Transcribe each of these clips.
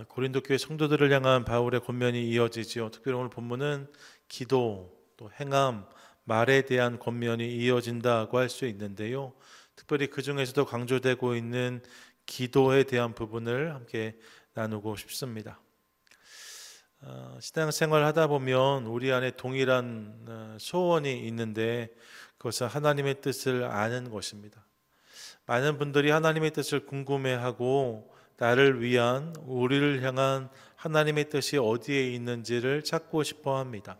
고린도 교회 성도들을 향한 바울의 권면이 이어지지요. 특별히 오늘 본문은 기도, 또 행함, 말에 대한 권면이 이어진다고 할 수 있는데요. 특별히 그 중에서도 강조되고 있는 기도에 대한 부분을 함께 나누고 싶습니다. 신앙생활 하다 보면 우리 안에 동일한 소원이 있는데 그것은 하나님의 뜻을 아는 것입니다. 많은 분들이 하나님의 뜻을 궁금해하고 나를 위한, 우리를 향한 하나님의 뜻이 어디에 있는지를 찾고 싶어 합니다.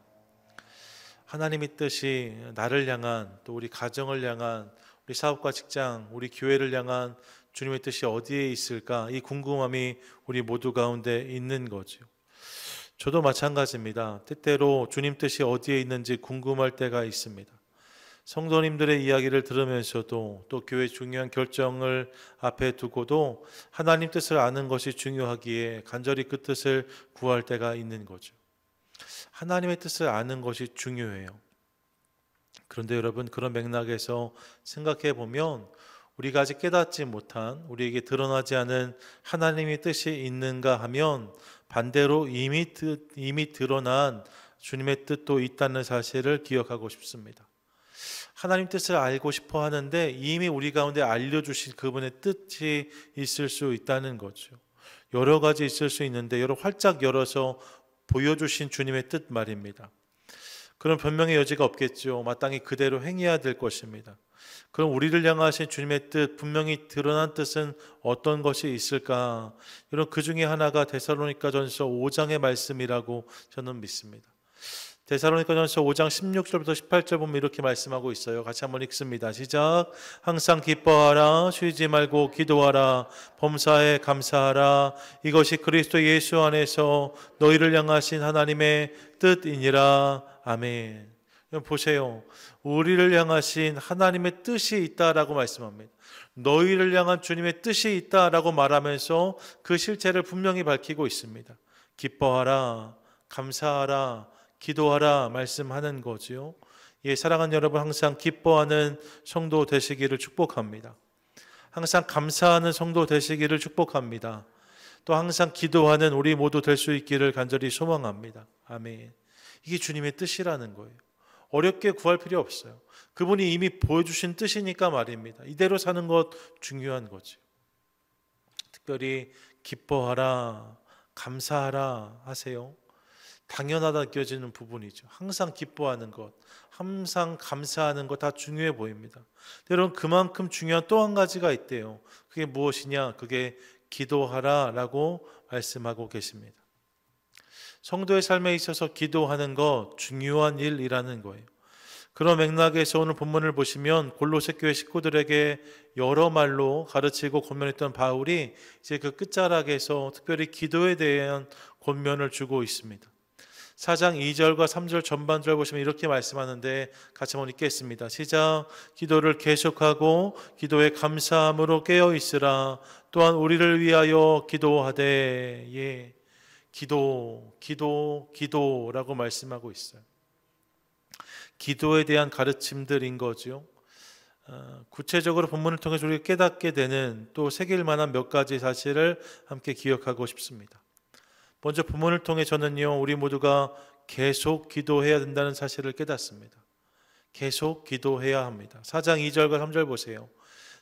하나님의 뜻이 나를 향한, 또 우리 가정을 향한, 우리 사업과 직장, 우리 교회를 향한 주님의 뜻이 어디에 있을까? 이 궁금함이 우리 모두 가운데 있는 거죠. 저도 마찬가지입니다. 때때로 주님 뜻이 어디에 있는지 궁금할 때가 있습니다. 성도님들의 이야기를 들으면서도, 또 교회 중요한 결정을 앞에 두고도 하나님 뜻을 아는 것이 중요하기에 간절히 그 뜻을 구할 때가 있는 거죠. 하나님의 뜻을 아는 것이 중요해요. 그런데 여러분, 그런 맥락에서 생각해 보면 우리가 아직 깨닫지 못한, 우리에게 드러나지 않은 하나님의 뜻이 있는가 하면 반대로 이미 드러난 주님의 뜻도 있다는 사실을 기억하고 싶습니다. 하나님 뜻을 알고 싶어 하는데 이미 우리 가운데 알려주신 그분의 뜻이 있을 수 있다는 거죠. 여러 가지 있을 수 있는데 활짝 열어서 보여주신 주님의 뜻 말입니다. 그럼 변명의 여지가 없겠죠. 마땅히 그대로 행해야 될 것입니다. 그럼 우리를 향하신 주님의 뜻, 분명히 드러난 뜻은 어떤 것이 있을까? 여러분, 그 중에 하나가 데살로니가전서 5장의 말씀이라고 저는 믿습니다. 데살로니가전서 5장 16절부터 18절 보면 이렇게 말씀하고 있어요. 같이 한번 읽습니다. 시작. 항상 기뻐하라, 쉬지 말고 기도하라, 범사에 감사하라. 이것이 그리스도 예수 안에서 너희를 향하신 하나님의 뜻이니라. 아멘. 보세요. 우리를 향하신 하나님의 뜻이 있다라고 말씀합니다. 너희를 향한 주님의 뜻이 있다라고 말하면서 그 실체를 분명히 밝히고 있습니다. 기뻐하라, 감사하라, 기도하라 말씀하는 거지요. 예, 사랑하는 여러분, 항상 기뻐하는 성도 되시기를 축복합니다. 항상 감사하는 성도 되시기를 축복합니다. 또 항상 기도하는 우리 모두 될 수 있기를 간절히 소망합니다. 아멘. 이게 주님의 뜻이라는 거예요. 어렵게 구할 필요 없어요. 그분이 이미 보여주신 뜻이니까 말입니다. 이대로 사는 것 중요한 거죠. 특별히 기뻐하라, 감사하라 하세요. 당연하다 느껴지는 부분이죠. 항상 기뻐하는 것, 항상 감사하는 것 다 중요해 보입니다. 여러분, 그만큼 중요한 또 한 가지가 있대요. 그게 무엇이냐? 그게 기도하라라고 말씀하고 계십니다. 성도의 삶에 있어서 기도하는 것 중요한 일이라는 거예요. 그런 맥락에서 오늘 본문을 보시면 골로새 교회 식구들에게 여러 말로 가르치고 권면했던 바울이 이제 그 끝자락에서 특별히 기도에 대한 권면을 주고 있습니다. 4장 2절과 3절 전반절 보시면 이렇게 말씀하는데 같이 한번 읽겠습니다. 시작. 기도를 계속하고 기도에 감사함으로 깨어 있으라. 또한 우리를 위하여 기도하되. 예. 기도라고 말씀하고 있어요. 기도에 대한 가르침들인 거죠. 구체적으로 본문을 통해서 우리가 깨닫게 되는, 또 새길 만한 몇 가지 사실을 함께 기억하고 싶습니다. 먼저 본문을 통해 저는요, 우리 모두가 계속 기도해야 된다는 사실을 깨닫습니다. 계속 기도해야 합니다. 4장 2절과 3절 보세요.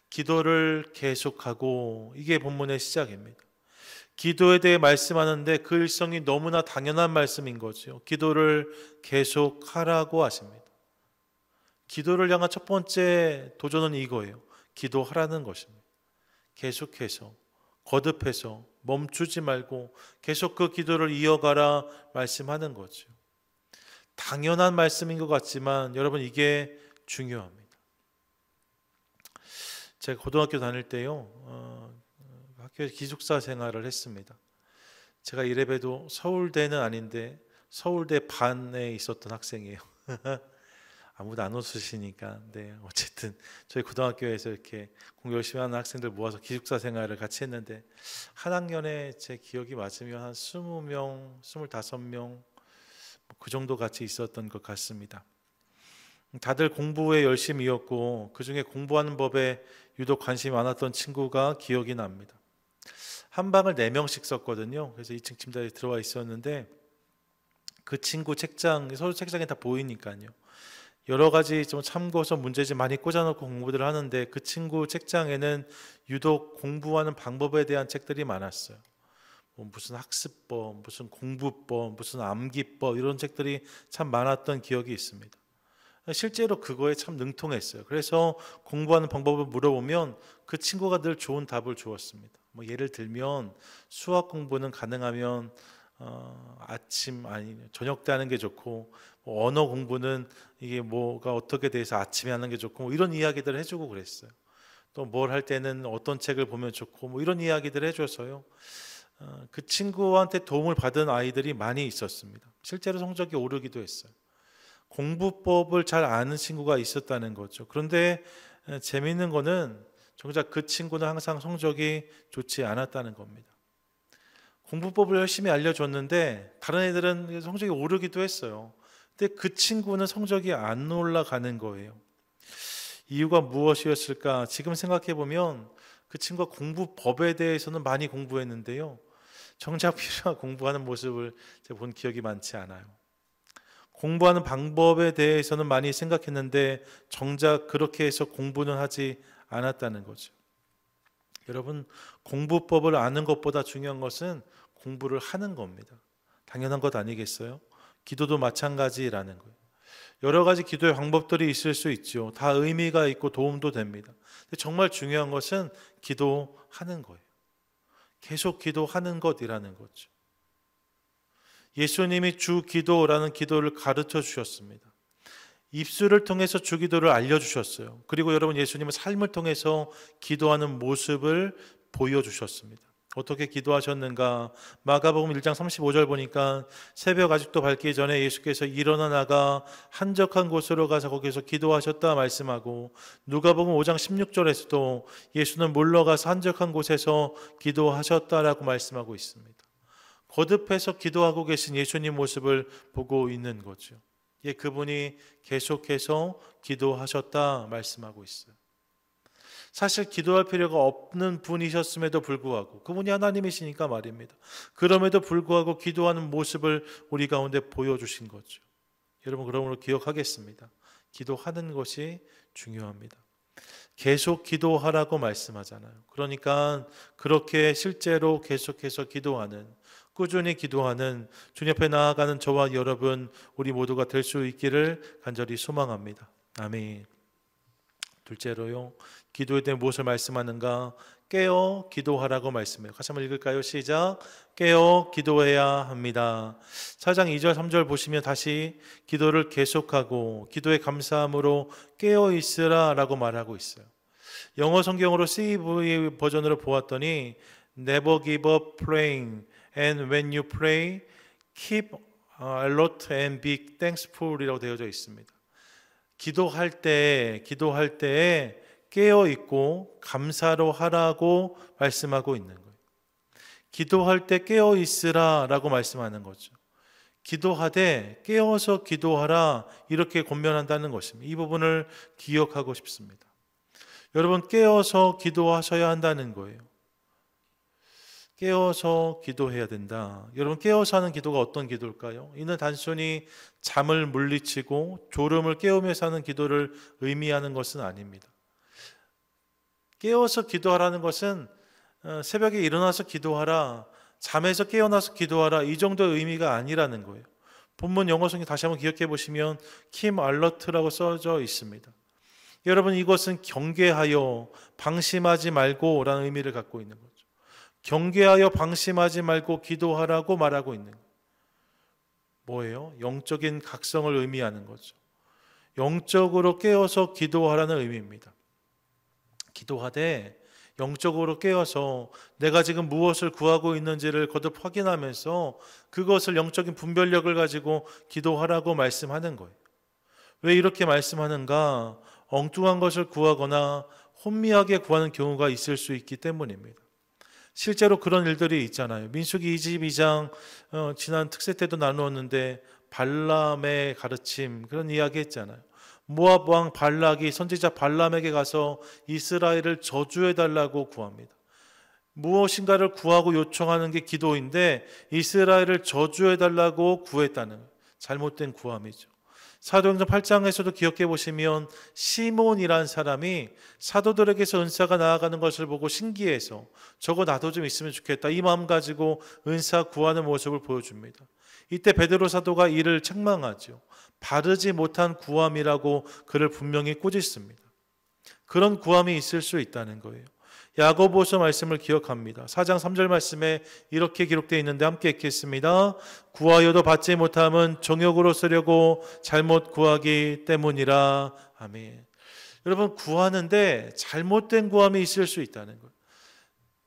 기도를 계속하고, 이게 본문의 시작입니다. 기도에 대해 말씀하는데 그 일성이 너무나 당연한 말씀인 거죠. 기도를 계속하라고 하십니다. 기도를 향한 첫 번째 도전은 이거예요. 기도하라는 것입니다. 계속해서, 거듭해서, 멈추지 말고 계속 그 기도를 이어가라 말씀하는 거죠. 당연한 말씀인 것 같지만 여러분, 이게 중요합니다. 제가 고등학교 다닐 때요, 학교에서 기숙사 생활을 했습니다. 제가 이래봬도 서울대는 아닌데 서울대 반에 있었던 학생이에요. 아무도 안 웃으시니까. 네, 어쨌든 저희 고등학교에서 이렇게 공부 열심히 하는 학생들 모아서 기숙사 생활을 같이 했는데 한 학년에 제 기억이 맞으면 한 20명, 25명 그 정도 같이 있었던 것 같습니다. 다들 공부에 열심이었고 그 중에 공부하는 법에 유독 관심이 많았던 친구가 기억이 납니다. 한 방을 4명씩 썼거든요. 그래서 2층 침대에 들어와 있었는데 그 친구 책장, 서로 책장에 다 보이니까요. 여러 가지 좀 참고서 문제집 많이 꽂아놓고 공부들을 하는데 그 친구 책장에는 유독 공부하는 방법에 대한 책들이 많았어요. 뭐 무슨 학습법, 무슨 공부법, 무슨 암기법 이런 책들이 참 많았던 기억이 있습니다. 실제로 그거에 참 능통했어요. 그래서 공부하는 방법을 물어보면 그 친구가 늘 좋은 답을 주었습니다. 뭐 예를 들면 수학 공부는 가능하면 아침 아니 저녁 때 하는 게 좋고 뭐 언어 공부는 이게 뭐가 어떻게 돼서 아침에 하는 게 좋고 뭐 이런 이야기들을 해주고 그랬어요. 또 뭘 할 때는 어떤 책을 보면 좋고 뭐 이런 이야기들을 해줘서요. 그 친구한테 도움을 받은 아이들이 많이 있었습니다. 실제로 성적이 오르기도 했어요. 공부법을 잘 아는 친구가 있었다는 거죠. 그런데 재미있는 거는 정작 그 친구는 항상 성적이 좋지 않았다는 겁니다. 공부법을 열심히 알려줬는데 다른 애들은 성적이 오르기도 했어요. 근데 그 친구는 성적이 안 올라가는 거예요. 이유가 무엇이었을까? 지금 생각해 보면 그 친구가 공부법에 대해서는 많이 공부했는데요. 정작 필요한 공부하는 모습을 제가 본 기억이 많지 않아요. 공부하는 방법에 대해서는 많이 생각했는데 정작 그렇게 해서 공부는 하지 않았다는 거죠. 여러분, 공부법을 아는 것보다 중요한 것은 공부를 하는 겁니다. 당연한 것 아니겠어요? 기도도 마찬가지라는 거예요. 여러 가지 기도의 방법들이 있을 수 있죠. 다 의미가 있고 도움도 됩니다. 근데 정말 중요한 것은 기도하는 거예요. 계속 기도하는 것이라는 거죠. 예수님이 주 기도라는 기도를 가르쳐 주셨습니다. 입술을 통해서 주 기도를 알려주셨어요. 그리고 여러분 예수님은 삶을 통해서 기도하는 모습을 보여주셨습니다. 어떻게 기도하셨는가? 마가복음 1장 35절 보니까 새벽 아직도 밝기 전에 예수께서 일어나 나가 한적한 곳으로 가서 거기서 기도하셨다 말씀하고, 누가복음 5장 16절에서도 예수는 물러가서 한적한 곳에서 기도하셨다라고 말씀하고 있습니다. 거듭해서 기도하고 계신 예수님 모습을 보고 있는 거죠. 예, 그분이 계속해서 기도하셨다 말씀하고 있어요. 사실 기도할 필요가 없는 분이셨음에도 불구하고 그분이 하나님이시니까 말입니다. 그럼에도 불구하고 기도하는 모습을 우리 가운데 보여주신 거죠. 여러분, 그러므로 기억하겠습니다. 기도하는 것이 중요합니다. 계속 기도하라고 말씀하잖아요. 그러니까 그렇게 실제로 계속해서 기도하는, 꾸준히 기도하는 주님 앞에 나아가는 저와 여러분 우리 모두가 될 수 있기를 간절히 소망합니다. 아멘. 둘째로요, 기도에 대해 무엇을 말씀하는가? 깨어 기도하라고 말씀해요. 같이 한번 읽을까요? 시작. 깨어 기도해야 합니다. 4장 2절 3절 보시면 다시 기도를 계속하고 기도의 감사함으로 깨어 있으라 라고 말하고 있어요. 영어 성경으로 CEV 버전으로 보았더니 Never give up praying, and when you pray, keep alert and be thankful 이라고 되어져 있습니다. 기도할 때에 깨어 있고 감사로 하라고 말씀하고 있는 거예요. 기도할 때 깨어 있으라라고 말씀하는 거죠. 기도하되 깨어서 기도하라 이렇게 권면한다는 것입니다. 이 부분을 기억하고 싶습니다. 여러분, 깨어서 기도하셔야 한다는 거예요. 깨어서 기도해야 된다. 여러분, 깨어서 하는 기도가 어떤 기도일까요? 이는 단순히 잠을 물리치고 졸음을 깨우면서 하는 기도를 의미하는 것은 아닙니다. 깨어서 기도하라는 것은 새벽에 일어나서 기도하라, 잠에서 깨어나서 기도하라, 이 정도의 의미가 아니라는 거예요. 본문 영어 성경 다시 한번 기억해 보시면 keep alert라고 써져 있습니다. 여러분, 이것은 경계하여 방심하지 말고 라는 의미를 갖고 있는 거죠. 경계하여 방심하지 말고 기도하라고 말하고 있는 거예요. 뭐예요? 영적인 각성을 의미하는 거죠. 영적으로 깨어서 기도하라는 의미입니다. 기도하되 영적으로 깨어서 내가 지금 무엇을 구하고 있는지를 거듭 확인하면서 그것을 영적인 분별력을 가지고 기도하라고 말씀하는 거예요. 왜 이렇게 말씀하는가? 엉뚱한 것을 구하거나 혼미하게 구하는 경우가 있을 수 있기 때문입니다. 실제로 그런 일들이 있잖아요. 민수기 22장 지난 특세 때도 나누었는데 발람의 가르침, 그런 이야기 했잖아요. 모압 왕 발락이 선지자 발람에게 가서 이스라엘을 저주해달라고 구합니다. 무엇인가를 구하고 요청하는 게 기도인데 이스라엘을 저주해달라고 구했다는 거예요. 잘못된 구함이죠. 사도행전 8장에서도 기억해 보시면 시몬이란 사람이 사도들에게서 은사가 나아가는 것을 보고 신기해서 저거 나도 좀 있으면 좋겠다, 이 마음 가지고 은사 구하는 모습을 보여줍니다. 이때 베드로 사도가 이를 책망하죠. 바르지 못한 구함이라고 그를 분명히 꾸짖습니다. 그런 구함이 있을 수 있다는 거예요. 야고보서 말씀을 기억합니다. 4장 3절 말씀에 이렇게 기록되어 있는데 함께 읽겠습니다. 구하여도 받지 못함은 정욕으로 쓰려고 잘못 구하기 때문이라. 아멘. 여러분, 구하는데 잘못된 구함이 있을 수 있다는 거예요.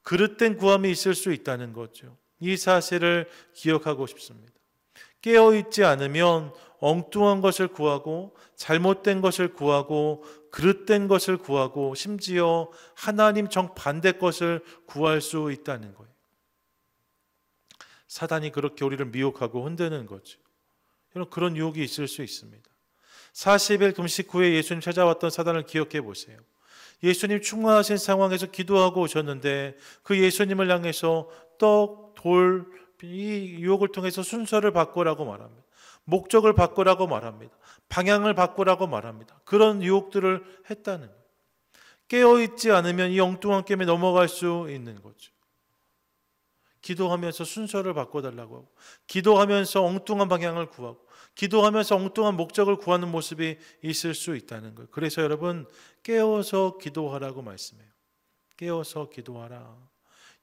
그릇된 구함이 있을 수 있다는 거죠. 이 사실을 기억하고 싶습니다. 깨어있지 않으면 엉뚱한 것을 구하고 잘못된 것을 구하고 그릇된 것을 구하고 심지어 하나님 정반대 것을 구할 수 있다는 거예요. 사단이 그렇게 우리를 미혹하고 흔드는 거죠. 여러분, 그런 유혹이 있을 수 있습니다. 40일 금식 후에 예수님 찾아왔던 사단을 기억해 보세요. 예수님 충만하신 상황에서 기도하고 오셨는데 그 예수님을 향해서 떡, 돌, 이 유혹을 통해서 순서를 바꾸라고 말합니다. 목적을 바꾸라고 말합니다. 방향을 바꾸라고 말합니다. 그런 유혹들을 했다는 거예요. 깨어있지 않으면 이 엉뚱한 게임에 넘어갈 수 있는 거죠. 기도하면서 순서를 바꿔달라고 하고, 기도하면서 엉뚱한 방향을 구하고, 기도하면서 엉뚱한 목적을 구하는 모습이 있을 수 있다는 거예요. 그래서 여러분, 깨어서 기도하라고 말씀해요. 깨어서 기도하라.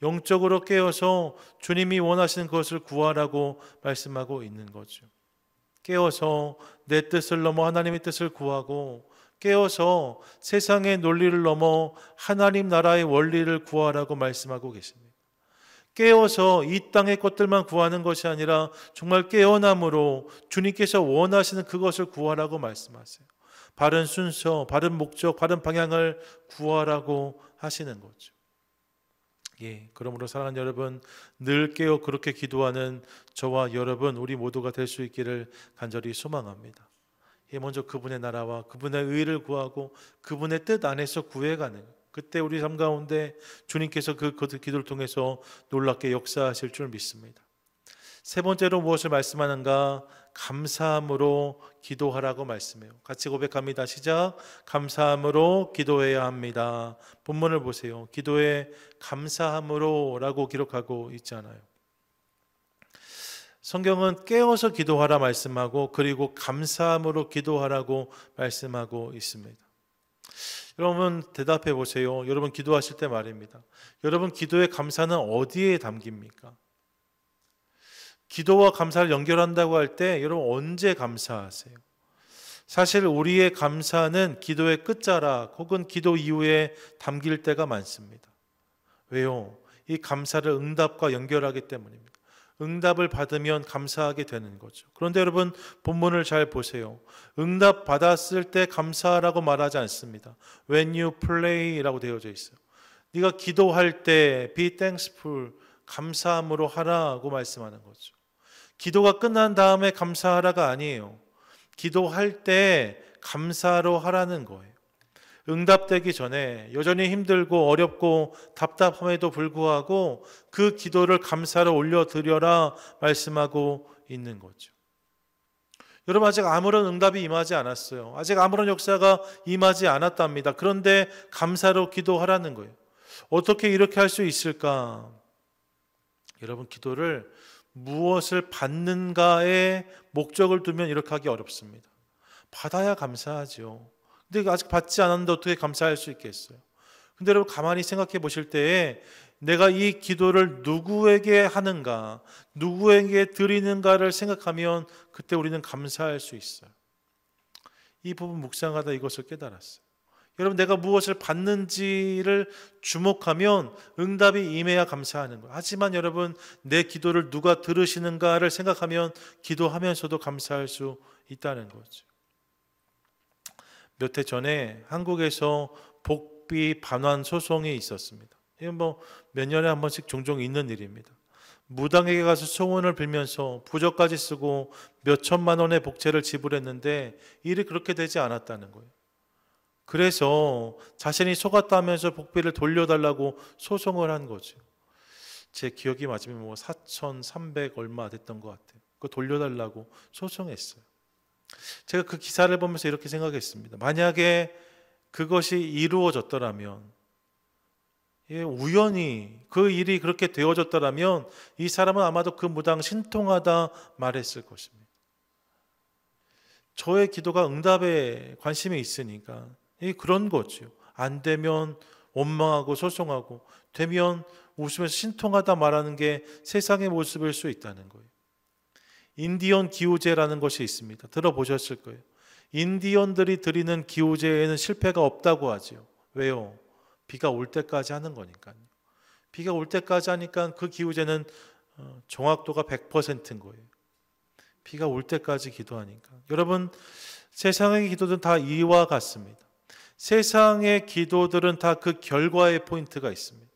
영적으로 깨어서 주님이 원하시는 것을 구하라고 말씀하고 있는 거죠. 깨어서 내 뜻을 넘어 하나님의 뜻을 구하고, 깨어서 세상의 논리를 넘어 하나님 나라의 원리를 구하라고 말씀하고 계십니다. 깨어서 이 땅의 것들만 구하는 것이 아니라 정말 깨어남으로 주님께서 원하시는 그것을 구하라고 말씀하세요. 바른 순서, 바른 목적, 바른 방향을 구하라고 하시는 거죠. 그러므로 사랑하는 여러분, 늘 깨어 그렇게 기도하는 저와 여러분, 우리 모두가 될 수 있기를 간절히 소망합니다. 먼저 그분의 나라와 그분의 의를 구하고 그분의 뜻 안에서 구해가는, 그때 우리 삶 가운데 주님께서 그 기도를 통해서 놀랍게 역사하실 줄 믿습니다. 세 번째로 무엇을 말씀하는가? 감사함으로 기도하라고 말씀해요. 같이 고백합니다. 시작. 감사함으로 기도해야 합니다. 본문을 보세요. 기도에 감사함으로 라고 기록하고 있잖아요. 성경은 깨어서 기도하라 말씀하고 그리고 감사함으로 기도하라고 말씀하고 있습니다. 여러분 대답해 보세요. 여러분 기도하실 때 말입니다. 여러분 기도의 감사는 어디에 담깁니까? 기도와 감사를 연결한다고 할 때 여러분 언제 감사하세요? 사실 우리의 감사는 기도의 끝자락 혹은 기도 이후에 담길 때가 많습니다. 왜요? 이 감사를 응답과 연결하기 때문입니다. 응답을 받으면 감사하게 되는 거죠. 그런데 여러분 본문을 잘 보세요. 응답 받았을 때 감사하라고 말하지 않습니다. When you pray라고 되어져 있어요. 네가 기도할 때 be thankful, 감사함으로 하라고 말씀하는 거죠. 기도가 끝난 다음에 감사하라가 아니에요. 기도할 때 감사로 하라는 거예요. 응답되기 전에 여전히 힘들고 어렵고 답답함에도 불구하고 그 기도를 감사로 올려드려라 말씀하고 있는 거죠. 여러분 아직 아무런 응답이 임하지 않았어요. 아직 아무런 역사가 임하지 않았답니다. 그런데 감사로 기도하라는 거예요. 어떻게 이렇게 할 수 있을까? 여러분 기도를 무엇을 받는가에 목적을 두면 이렇게 하기 어렵습니다. 받아야 감사하죠. 근데 아직 받지 않았는데 어떻게 감사할 수 있겠어요? 근데 여러분 가만히 생각해 보실 때에 내가 이 기도를 누구에게 하는가, 누구에게 드리는가를 생각하면 그때 우리는 감사할 수 있어요. 이 부분 묵상하다 이것을 깨달았어요. 여러분 내가 무엇을 받는지를 주목하면 응답이 임해야 감사하는 거예요. 하지만 여러분 내 기도를 누가 들으시는가를 생각하면 기도하면서도 감사할 수 있다는 거죠. 몇 해 전에 한국에서 복비 반환 소송이 있었습니다. 이건 몇 년에 한 번씩 종종 있는 일입니다. 무당에게 가서 소원을 빌면서 부적까지 쓰고 몇 천만 원의 복채를 지불했는데 일이 그렇게 되지 않았다는 거예요. 그래서 자신이 속았다면서 복비를 돌려달라고 소송을 한 거죠. 제 기억이 맞으면 뭐 4,300 얼마 됐던 것 같아요. 그거 돌려달라고 소송했어요. 제가 그 기사를 보면서 이렇게 생각했습니다. 만약에 그것이 이루어졌더라면, 우연히 그 일이 그렇게 되어졌더라면 이 사람은 아마도 그 무당 신통하다 말했을 것입니다. 저의 기도가 응답에 관심이 있으니까 그런 거죠. 안 되면 원망하고 소송하고, 되면 웃으면서 신통하다 말하는 게 세상의 모습일 수 있다는 거예요. 인디언 기우제라는 것이 있습니다. 들어보셨을 거예요. 인디언들이 드리는 기우제에는 실패가 없다고 하죠. 왜요? 비가 올 때까지 하는 거니까요. 비가 올 때까지 하니까 그 기우제는 정확도가 100%인 거예요. 비가 올 때까지 기도하니까. 여러분, 세상의 기도들은 다 이와 같습니다. 세상의 기도들은 다 그 결과의 포인트가 있습니다.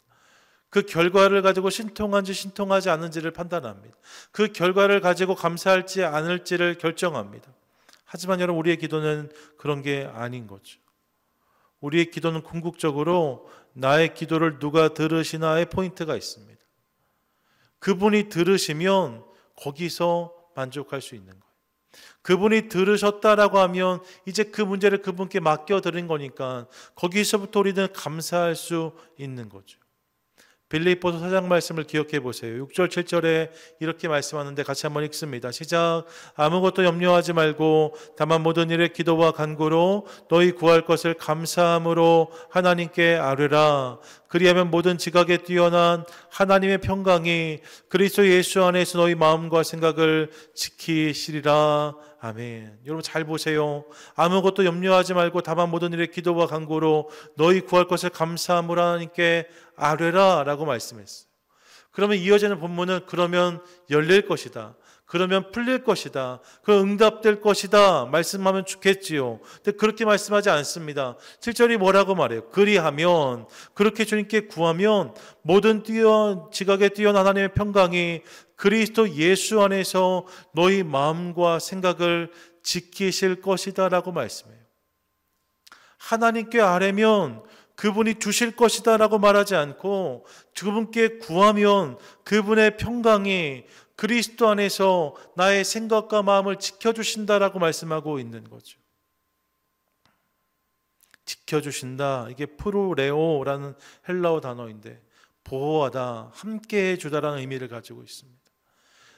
그 결과를 가지고 신통한지 신통하지 않은지를 판단합니다. 그 결과를 가지고 감사할지 않을지를 결정합니다. 하지만 여러분, 우리의 기도는 그런 게 아닌 거죠. 우리의 기도는 궁극적으로 나의 기도를 누가 들으시나의 포인트가 있습니다. 그분이 들으시면 거기서 만족할 수 있는 거예요. 그분이 들으셨다라고 하면 이제 그 문제를 그분께 맡겨드린 거니까 거기서부터 우리는 감사할 수 있는 거죠. 빌립보서 4장 말씀을 기억해 보세요. 6절 7절에 이렇게 말씀하는데 같이 한번 읽습니다. 시작. 아무것도 염려하지 말고 다만 모든 일에 기도와 간구로 너희 구할 것을 감사함으로 하나님께 아뢰라. 그리하면 모든 지각에 뛰어난 하나님의 평강이 그리스도 예수 안에서 너희 마음과 생각을 지키시리라. 아멘. 여러분 잘 보세요. 아무것도 염려하지 말고 다만 모든 일에 기도와 간구로 너희 구할 것을 감사함으로 하나님께 아뢰라 라고 말씀했어요. 그러면 이어지는 본문은 그러면 열릴 것이다, 그러면 풀릴 것이다, 그 응답될 것이다 말씀하면 좋겠지요. 근데 그렇게 말씀하지 않습니다. 7절이 뭐라고 말해요? 그리하면, 그렇게 주님께 구하면 모든 지각에 뛰어난 하나님의 평강이 그리스도 예수 안에서 너희 마음과 생각을 지키실 것이다 라고 말씀해요. 하나님께 아뢰면 그분이 주실 것이다 라고 말하지 않고, 그분께 구하면 그분의 평강이 그리스도 안에서 나의 생각과 마음을 지켜주신다라고 말씀하고 있는 거죠. 지켜주신다, 이게 프로레오라는 헬라어 단어인데 보호하다, 함께 해주다라는 의미를 가지고 있습니다.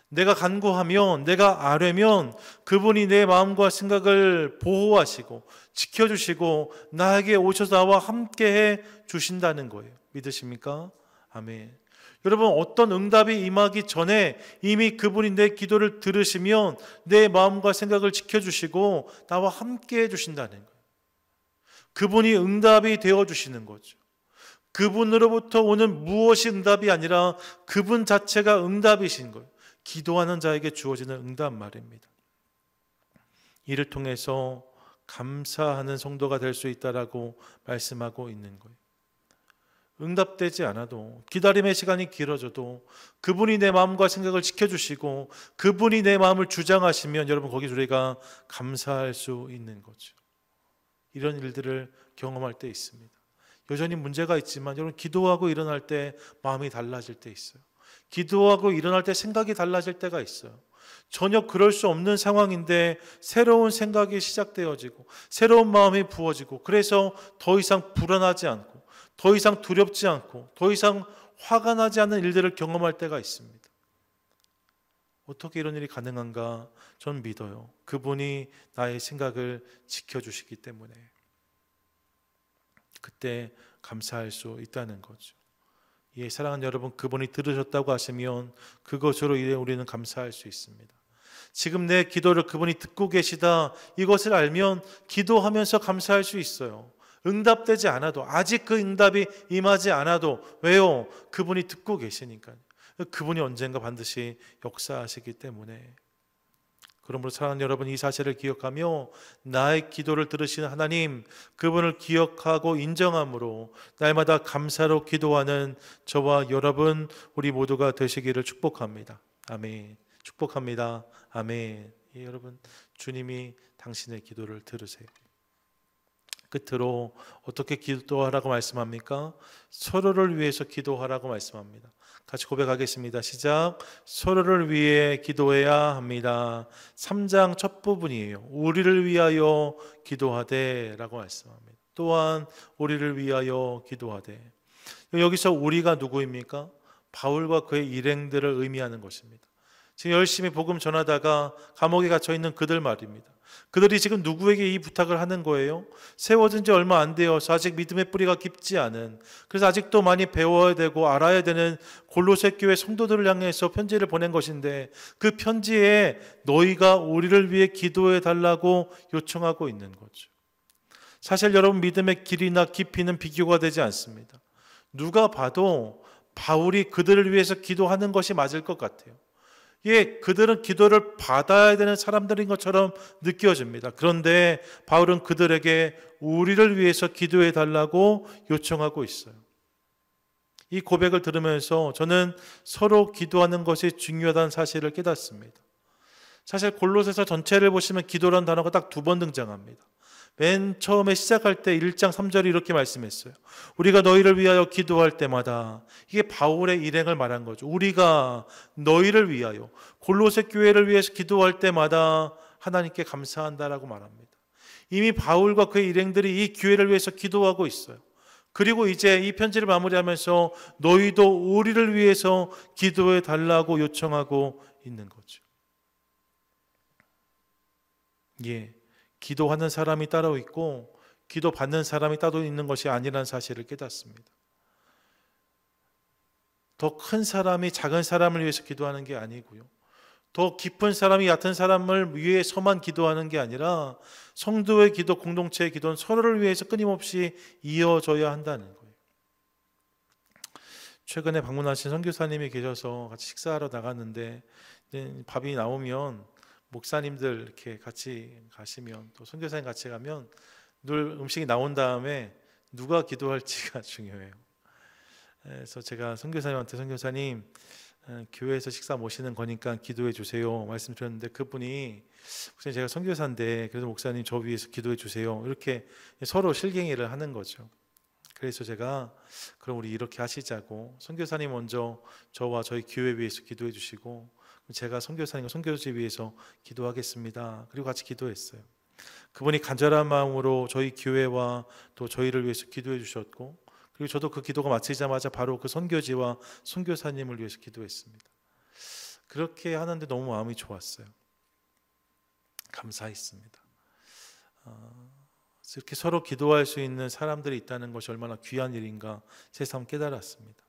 내가 간구하면, 내가 아뢰면 그분이 내 마음과 생각을 보호하시고 지켜주시고 나에게 오셔서 나와 함께 해주신다는 거예요. 믿으십니까? 아멘. 여러분, 어떤 응답이 임하기 전에 이미 그분이 내 기도를 들으시면 내 마음과 생각을 지켜주시고 나와 함께 해주신다는 거예요. 그분이 응답이 되어주시는 거죠. 그분으로부터 오는 무엇이 응답이 아니라 그분 자체가 응답이신 거예요. 기도하는 자에게 주어지는 응답 말입니다. 이를 통해서 감사하는 성도가 될 수 있다라고 말씀하고 있는 거예요. 응답되지 않아도, 기다림의 시간이 길어져도 그분이 내 마음과 생각을 지켜주시고 그분이 내 마음을 주장하시면 여러분, 거기서 우리가 감사할 수 있는 거죠. 이런 일들을 경험할 때 있습니다. 여전히 문제가 있지만 여러분, 기도하고 일어날 때 마음이 달라질 때 있어요. 기도하고 일어날 때 생각이 달라질 때가 있어요. 전혀 그럴 수 없는 상황인데 새로운 생각이 시작되어지고 새로운 마음이 부어지고, 그래서 더 이상 불안하지 않고 더 이상 두렵지 않고 더 이상 화가 나지 않는 일들을 경험할 때가 있습니다. 어떻게 이런 일이 가능한가? 전 믿어요. 그분이 나의 생각을 지켜주시기 때문에 그때 감사할 수 있다는 거죠. 예, 사랑하는 여러분, 그분이 들으셨다고 하시면 그것으로 우리는 감사할 수 있습니다. 지금 내 기도를 그분이 듣고 계시다, 이것을 알면 기도하면서 감사할 수 있어요. 응답되지 않아도, 아직 그 응답이 임하지 않아도, 왜요? 그분이 듣고 계시니까요. 그분이 언젠가 반드시 역사하시기 때문에. 그러므로 사랑하는 여러분, 이 사실을 기억하며 나의 기도를 들으시는 하나님, 그분을 기억하고 인정함으로 날마다 감사로 기도하는 저와 여러분, 우리 모두가 되시기를 축복합니다. 아멘. 축복합니다. 아멘. 예, 여러분, 주님이 당신의 기도를 들으세요. 끝으로 어떻게 기도하라고 말씀합니까? 서로를 위해서 기도하라고 말씀합니다. 같이 고백하겠습니다. 시작. 서로를 위해 기도해야 합니다. 3장 첫 부분이에요. 우리를 위하여 기도하되 라고 말씀합니다. 또한 우리를 위하여 기도하되. 여기서 우리가 누구입니까? 바울과 그의 일행들을 의미하는 것입니다. 지금 열심히 복음 전하다가 감옥에 갇혀 있는 그들 말입니다. 그들이 지금 누구에게 이 부탁을 하는 거예요? 세워진 지 얼마 안 되어서 아직 믿음의 뿌리가 깊지 않은, 그래서 아직도 많이 배워야 되고 알아야 되는 골로새 교회 성도들을 향해서 편지를 보낸 것인데, 그 편지에 너희가 우리를 위해 기도해 달라고 요청하고 있는 거죠. 사실 여러분, 믿음의 길이나 깊이는 비교가 되지 않습니다. 누가 봐도 바울이 그들을 위해서 기도하는 것이 맞을 것 같아요. 예, 그들은 기도를 받아야 되는 사람들인 것처럼 느껴집니다. 그런데 바울은 그들에게 우리를 위해서 기도해 달라고 요청하고 있어요. 이 고백을 들으면서 저는 서로 기도하는 것이 중요하다는 사실을 깨닫습니다. 사실 골로새서 전체를 보시면 기도라는 단어가 딱 2번 등장합니다. 맨 처음에 시작할 때 1장 3절이 이렇게 말씀했어요. 우리가 너희를 위하여 기도할 때마다. 이게 바울의 일행을 말한 거죠. 우리가 너희를 위하여, 골로새 교회를 위해서 기도할 때마다 하나님께 감사한다라고 말합니다. 이미 바울과 그의 일행들이 이 교회를 위해서 기도하고 있어요. 그리고 이제 이 편지를 마무리하면서 너희도 우리를 위해서 기도해 달라고 요청하고 있는 거죠. 예. 기도하는 사람이 따로 있고 기도 받는 사람이 따로 있는 것이 아니라는 사실을 깨닫습니다. 더 큰 사람이 작은 사람을 위해서 기도하는 게 아니고요. 더 깊은 사람이 얕은 사람을 위해서만 기도하는 게 아니라 성도의 기도, 공동체의 기도는 서로를 위해서 끊임없이 이어져야 한다는 거예요. 최근에 방문하신 선교사님이 계셔서 같이 식사하러 나갔는데 밥이 나오면 목사님들 이렇게 같이 가시면, 또 선교사님 같이 가면 늘 음식이 나온 다음에 누가 기도할지가 중요해요. 그래서 제가 선교사님한테 선교사님, 교회에서 식사 모시는 거니까 기도해 주세요 말씀드렸는데, 그분이 목사님 제가 선교사인데 그래서 목사님 저 위해서 기도해 주세요, 이렇게 서로 실갱이를 하는 거죠. 그래서 제가 그럼 우리 이렇게 하시자고, 선교사님 먼저 저와 저희 교회 위해서 기도해 주시고 제가 선교사님과 선교지 위해서 기도하겠습니다. 그리고 같이 기도했어요. 그분이 간절한 마음으로 저희 교회와 또 저희를 위해서 기도해 주셨고, 그리고 저도 그 기도가 마치자마자 바로 그 선교지와 선교사님을 위해서 기도했습니다. 그렇게 하는데 너무 마음이 좋았어요. 감사했습니다. 이렇게 서로 기도할 수 있는 사람들이 있다는 것이 얼마나 귀한 일인가 새삼 깨달았습니다.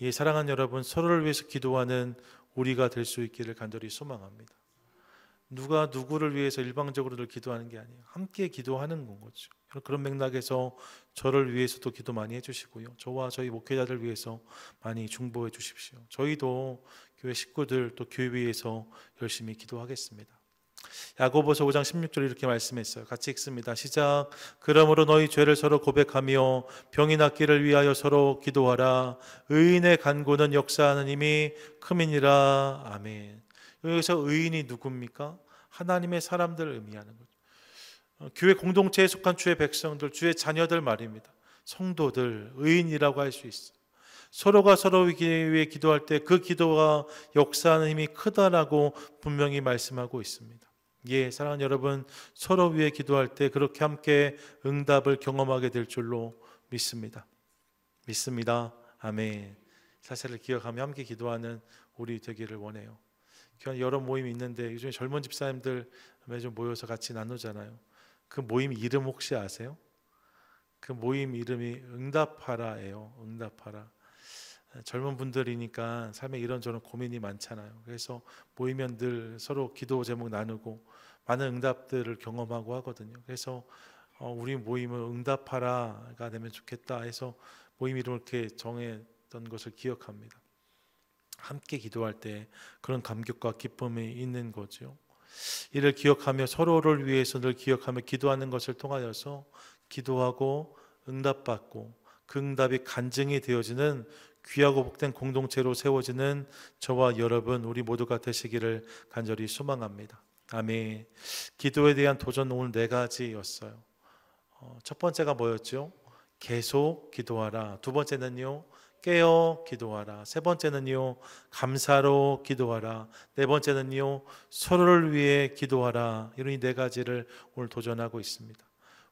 예, 사랑하는 여러분, 서로를 위해서 기도하는 우리가 될 수 있기를 간절히 소망합니다. 누가 누구를 위해서 일방적으로 늘 기도하는 게 아니에요. 함께 기도하는 건 거죠. 그런 맥락에서 저를 위해서도 기도 많이 해주시고요. 저와 저희 목회자들 위해서 많이 중보해 주십시오. 저희도 교회 식구들 또 교회 위해서 열심히 기도하겠습니다. 야고보서 5장 16절 이렇게 말씀했어요. 같이 읽습니다. 시작. 그러므로 너희 죄를 서로 고백하며 병이 낫기를 위하여 서로 기도하라. 의인의 간구는 역사하는 힘이 큼이니라. 아멘. 여기서 의인이 누굽니까? 하나님의 사람들을 의미하는 거죠. 교회 공동체에 속한 주의 백성들, 주의 자녀들 말입니다. 성도들, 의인이라고 할 수 있어요. 서로가 서로 위해 기도할 때 그 기도가 역사하는 힘이 크다라고 분명히 말씀하고 있습니다. 예, 사랑하는 여러분, 서로 위해 기도할 때 그렇게 함께 응답을 경험하게 될 줄로 믿습니다. 믿습니다. 아멘. 사실을 기억하며 함께 기도하는 우리 되기를 원해요. 교회 여러 모임이 있는데 요즘에 젊은 집사님들 매주 모여서 같이 나누잖아요. 그 모임 이름 혹시 아세요? 그 모임 이름이 응답하라예요. 응답하라. 젊은 분들이니까 삶에 이런저런 고민이 많잖아요. 그래서 모이면 늘 서로 기도 제목 나누고 많은 응답들을 경험하고 하거든요. 그래서 우리 모임은 응답하라가 되면 좋겠다 해서 모임 이름을 이렇게 정했던 것을 기억합니다. 함께 기도할 때 그런 감격과 기쁨이 있는 거죠. 이를 기억하며 서로를 위해서 늘 기억하며 기도하는 것을 통하여서 기도하고 응답받고 그 응답이 간증이 되어지는 귀하고 복된 공동체로 세워지는 저와 여러분 우리 모두가 되시기를 간절히 소망합니다. 아멘. 기도에 대한 도전 오늘 4가지였어요. 첫 번째가 뭐였죠? 계속 기도하라. 두 번째는요, 깨어 기도하라. 세 번째는요, 감사로 기도하라. 네 번째는요, 서로를 위해 기도하라. 이런 이 네 가지를 오늘 도전하고 있습니다.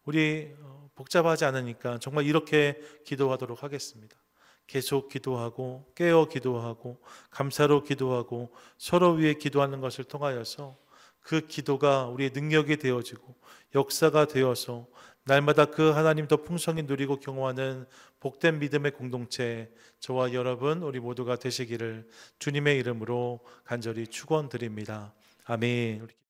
우리 복잡하지 않으니까 정말 이렇게 기도하도록 하겠습니다. 계속 기도하고 깨어 기도하고 감사로 기도하고 서로 위해 기도하는 것을 통하여서 그 기도가 우리의 능력이 되어지고 역사가 되어서 날마다 그 하나님 더 풍성히 누리고 경험하는 복된 믿음의 공동체, 저와 여러분 우리 모두가 되시기를 주님의 이름으로 간절히 축원드립니다. 아멘.